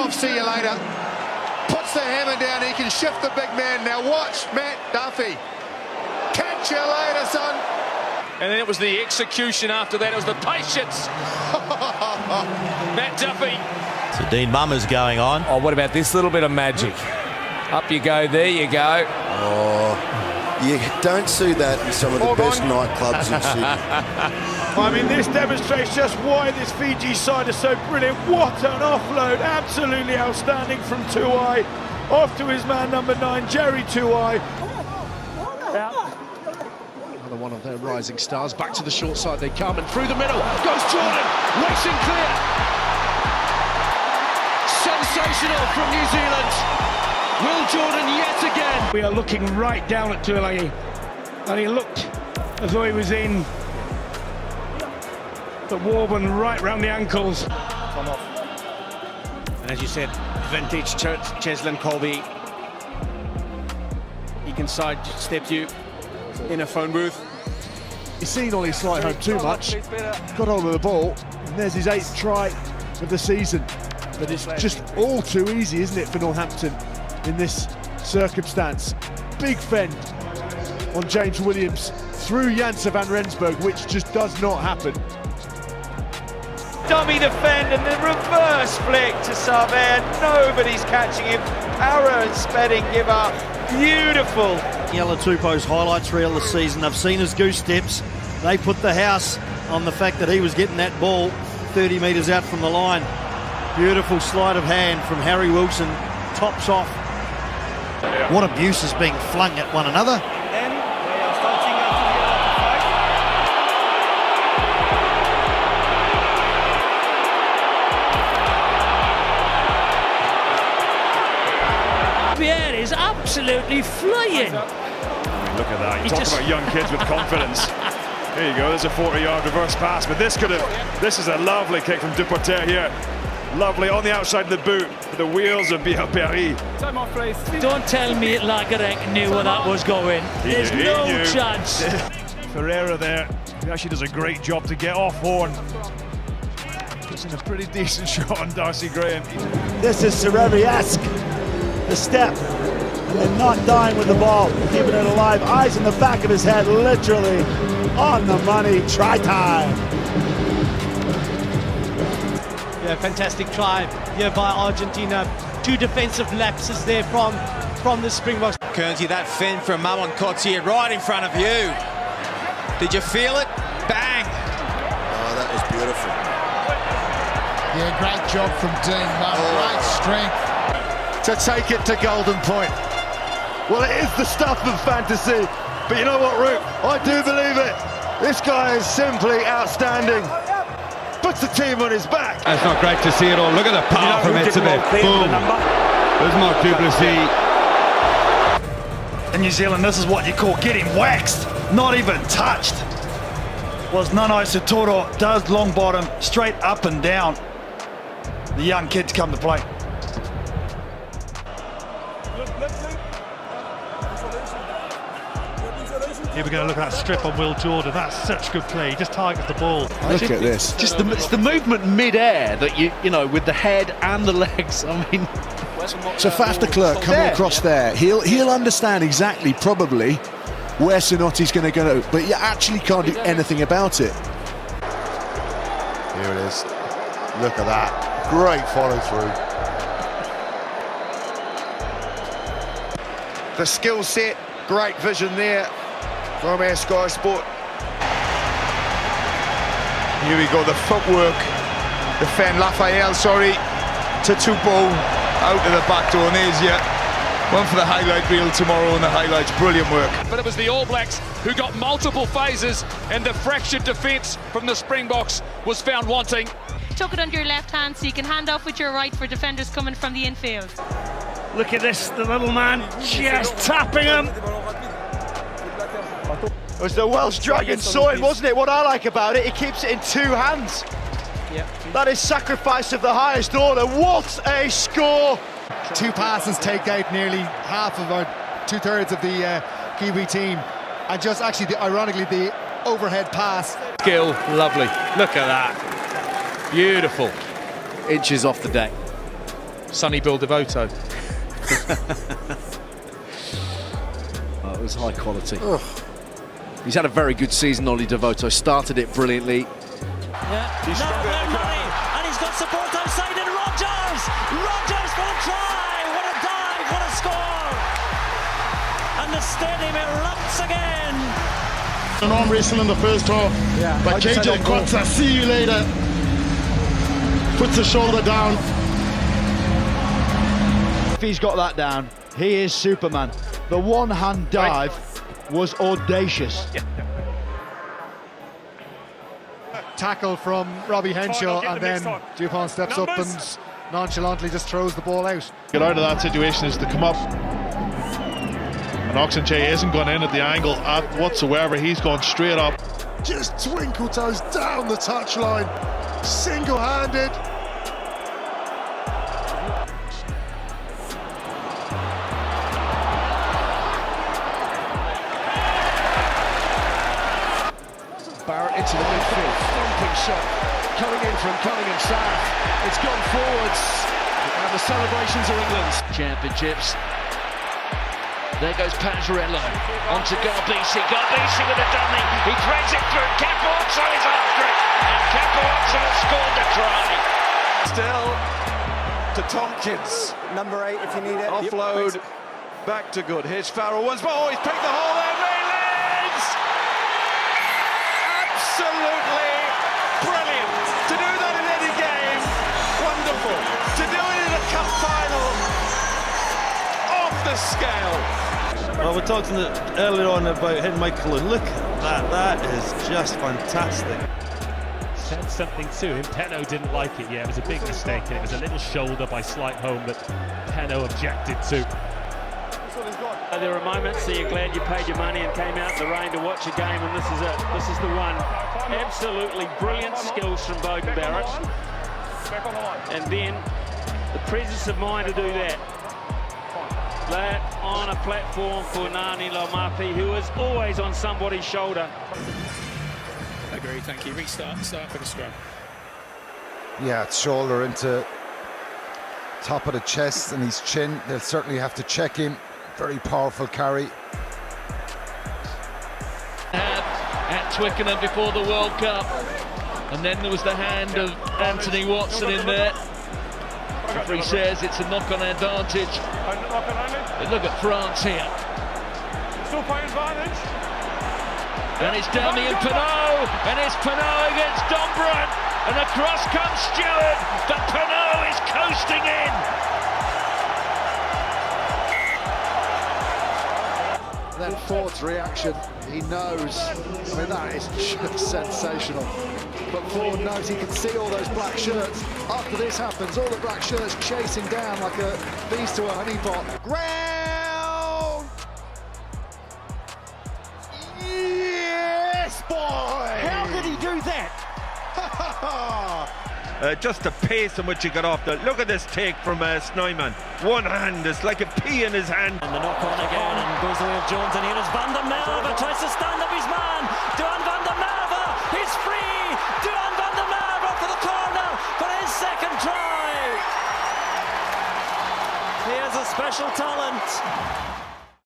off, see you later. Puts the hammer down, he can shift the big man. Now watch Matt Duffy. Catch you later, son. And then it was the execution after that. It was the patience. Matt Duffy. So Dean Mummer's going on. Oh, what about this little bit of magic? Up you go, there you go. Oh, you don't see that in some of the best nightclubs in Sydney. I mean, this demonstrates just why this Fiji side is so brilliant. What an offload, absolutely outstanding from Tuai. Off to his man number 9, Jerry Tuai. Another one of their rising stars. Back to the short side they come, and through the middle goes Jordan, racing clear. Sensational from New Zealand. Will Jordan yet again. We are looking right down at Tuilagi, and he looked as though he was in the Warburn right round the ankles. And as you said, vintage Cheslin Colby. He can sidestep you in a phone booth. He's seen Ollie slide home too much. Got hold of the ball, and there's his 8th try of the season. But it's just all too easy, isn't it, for Northampton in this circumstance? Big fend on James Williams through Janse van Rensburg, which just does not happen. Dummy the fend and the reverse flick to Sarver. Nobody's catching him. Arrow and Spedding give up. Beautiful. Yellow Tupou's highlights reel this season. I've seen his goose steps. They put the house on the fact that he was getting that ball 30 metres out from the line. Beautiful sleight of hand from Harry Wilson. Tops off. What abuse is being flung at one another. Pierre is absolutely flying. I mean, look at that. You talk about young kids with confidence. There you go. There's a 40-yard reverse pass, but this is a lovely kick from Duporter here. Lovely on the outside of the boot for the wheels of Biaperi. Don't tell me Lagerek knew where that was going. There's no chance. Ferreira there, he actually does a great job to get off Horn. Puts in a pretty decent shot on Darcy Graham. This is Serevi-esque. The step, and then not dying with the ball, keeping it alive. Eyes in the back of his head, literally on the money. Try time. Yeah, fantastic try here by Argentina. 2 defensive lapses there from the Springboks. Kernsey, that fend from Mamon Cotier right in front of you. Did you feel it? Bang! Oh, that was beautiful. Yeah, great job from Dean Mummer. Great strength to take it to Golden Point. Well, it is the stuff of fantasy, but you know what, Root? I do believe it. This guy is simply outstanding. Puts the team on his back. That's not great to see it all. Look at the power from Etzebeth. Boom. There's Mark Duplessis. In New Zealand, this is what you call getting waxed, not even touched. Was Nanai Sotoro, does long bottom, straight up and down. The young kids come to play. Here we go, look at that strip on Will Jordan. That's such good play. He just targets the ball. Look at this. Just the movement mid-air that you know, with the head and the legs. I mean, So Faf de Klerk coming across there, he'll understand exactly probably where Sinotti's going to go, but you actually can't do anything about it. Here it is. Look at that. Great follow through. The skill set, great vision there from our Sky Sport. Here we go, the footwork. The Fen Raphael, to Tupou, out of the back door, and there's one for the highlight reel tomorrow on the highlights. Brilliant work. But it was the All Blacks who got multiple phases, and the fractured defence from the Springboks was found wanting. Tuck it under your left hand so you can hand off with your right for defenders coming from the infield. Look at this, the little man just tapping him. It was the Welsh Dragon soil, wasn't it? What I like about it, he keeps it in 2 hands. That is sacrifice of the highest order. What a score! 2 passes take out nearly half of, or 2/3 of the Kiwi team. And just actually, ironically, the overhead pass. Skill, lovely. Look at that. Beautiful. Inches off the deck. Sonny Bill Devoto. Oh, it was high quality. Ugh. He's had a very good season, Ollie Devoto. Started it brilliantly. Yeah. And he's got support outside, and Rodgers for the try. What a dive, what a score. And the stadium erupts again. An arm wrestle in the first half. Yeah, but JJ Kotza, see you later. Puts the shoulder down. If he's got that down, he is Superman. The one-hand dive was audacious. Tackle from Robbie Henshaw, and then Dupont steps up and nonchalantly just throws the ball out. Get out of that situation is to come up. And Oxenche isn't gone in at the angle whatsoever. He's gone straight up. Just twinkle toes down the touchline, single-handed. Barrett into the midfield, thumping shot, coming in from Cunningham South. It's gone forwards, and the celebrations are England's. Championships. There goes Panzarello, onto Garbisi. Garbisi with a dummy, he threads it through, Capuozzo is after it, and Capuozzo has scored the try. Still to Tompkins. Number 8 if you need it. Offload, back to good. Here's Farrell once more, oh, he's picked the hole there, Maylands! Absolutely brilliant. To do that in any game, wonderful. To do it in a cup final, off the scale. Well, we talked earlier on about Hen Michael, and look at that. That is just fantastic. Said something to him. Penno didn't like it. Yeah, it was a big mistake, and it was a little shoulder by Slight Home that Penno objected to. There are moments that you're glad you paid your money and came out in the rain to watch a game, and this is it. This is the one. Absolutely brilliant skills from Beauden Barrett. And then the presence of mind to do that. Lay it on a platform for Nani Laumapi, who is always on somebody's shoulder. Agree, thank you. Start for the scrum. Yeah, it's shoulder into top of the chest and his chin. They'll certainly have to check him. Very powerful carry. At Twickenham before the World Cup, and then there was the hand of Anthony Watson in there. The referee says it's a knock-on advantage. But look at France here. Still playing advantage. And it's Damien Penaud, and it's Penaud against Dombran, and across comes Stewart, but Penaud is coasting in. Then Forde's reaction, he knows, I mean, that is just sensational. But Forde knows he can see all those black shirts. After this happens, all the black shirts chasing down like a beast to a honeypot. Ground! Yes, boy! How did he do that? Just the pace in which he got off the... Look at this take from Snyman. One hand, it's like a pea in his hand. And the knock on again, and goes the way of Jones, and here is Van der Merwe, tries